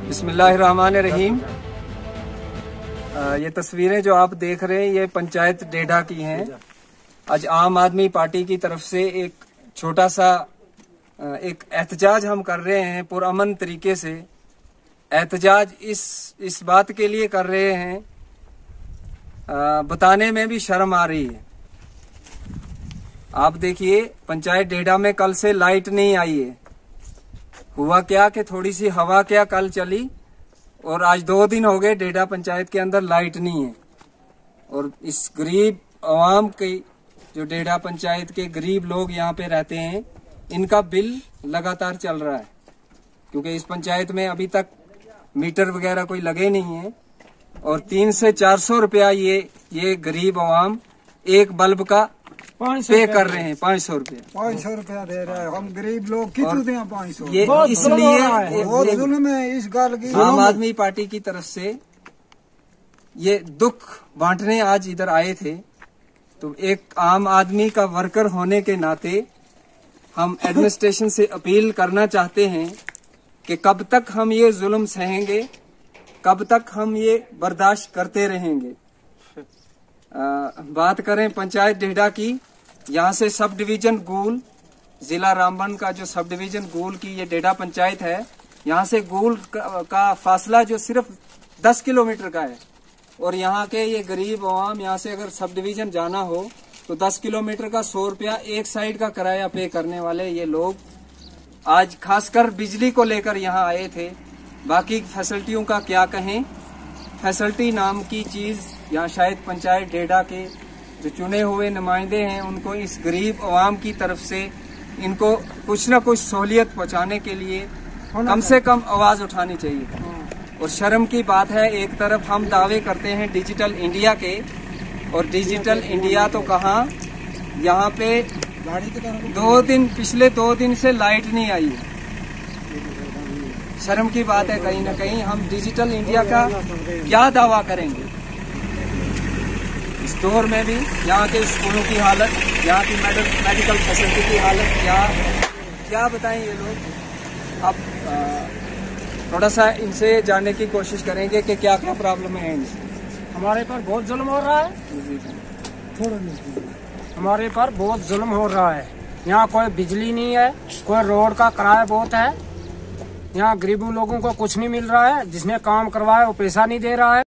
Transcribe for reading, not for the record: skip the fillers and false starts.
बिस्मिल्लाहिर्रहमानिर्रहीम। ये तस्वीरें जो आप देख रहे हैं ये पंचायत डेढ़ा की हैं। आज आम आदमी पार्टी की तरफ से एक छोटा सा एक एहतजाज हम कर रहे हैं पुरअमन तरीके से। एहतजाज इस बात के लिए कर रहे हैं, बताने में भी शर्म आ रही है। आप देखिए पंचायत डेढ़ा में कल से लाइट नहीं आई है। हुआ क्या कि थोड़ी सी हवा क्या कल चली और आज 2 दिन हो गए डेढ़ा पंचायत के अंदर लाइट नहीं है। और इस गरीब आवाम के जो डेढ़ा पंचायत के गरीब लोग यहाँ पे रहते हैं, इनका बिल लगातार चल रहा है, क्योंकि इस पंचायत में अभी तक मीटर वगैरह कोई लगे नहीं है। और 300 से 400 रुपया ये गरीब आवाम एक बल्ब का पे कर रहे हैं। 500 रुपया 500 रुपया दे रहे हैं। हम गरीब लोग कितने दें 500? ये इसलिए जुल्म है इस गाल की। आम आदमी पार्टी की तरफ से ये दुख बांटने आज इधर आए थे। तो एक आम आदमी का वर्कर होने के नाते हम एडमिनिस्ट्रेशन से अपील करना चाहते हैं कि कब तक हम ये जुल्म सहेंगे, कब तक हम ये बर्दाश्त करते रहेंगे। बात करें पंचायत डेढ़ा की, यहाँ से सब डिवीजन गूल, जिला रामबन का जो सब डिवीजन गूल की ये डेढ़ा पंचायत है, यहाँ से गूल का फासला जो सिर्फ 10 किलोमीटर का है। और यहाँ के ये गरीब आवाम यहाँ से अगर सब डिवीजन जाना हो तो 10 किलोमीटर का 100 रुपया एक साइड का किराया पे करने वाले ये लोग आज खासकर बिजली को लेकर यहाँ आए थे। बाकी फैसिलिटियों का क्या कहें, फैसिलिटी नाम की चीज यहाँ शायद पंचायत डेढ़ा के जो चुने हुए नुमाइंदे हैं उनको इस गरीब आवाम की तरफ से इनको कुछ न कुछ सहूलियत पहुँचाने के लिए कम से कम आवाज उठानी चाहिए। और शर्म की बात है, एक तरफ हम दावे करते हैं डिजिटल इंडिया के, और डिजिटल इंडिया तो कहाँ, यहाँ पे पिछले 2 दिन से लाइट नहीं आई है। शर्म की बात है, कहीं ना कहीं हम डिजिटल इंडिया का क्या दावा करेंगे। इस दौर में भी यहाँ के स्कूलों की हालत, यहाँ की मेडिकल फैसिलिटी की हालत क्या बताएं ये लोग। अब थोड़ा सा इनसे जानने की कोशिश करेंगे कि क्या क्या प्रॉब्लम है इनसे। हमारे पर बहुत जुल्म हो रहा है, हमारे पर बहुत जुल्म हो रहा है। यहाँ कोई बिजली नहीं है, कोई रोड का किराया बहुत है। यहाँ गरीबों लोगों को कुछ नहीं मिल रहा है, जिसने काम करवाया वो पैसा नहीं दे रहा है।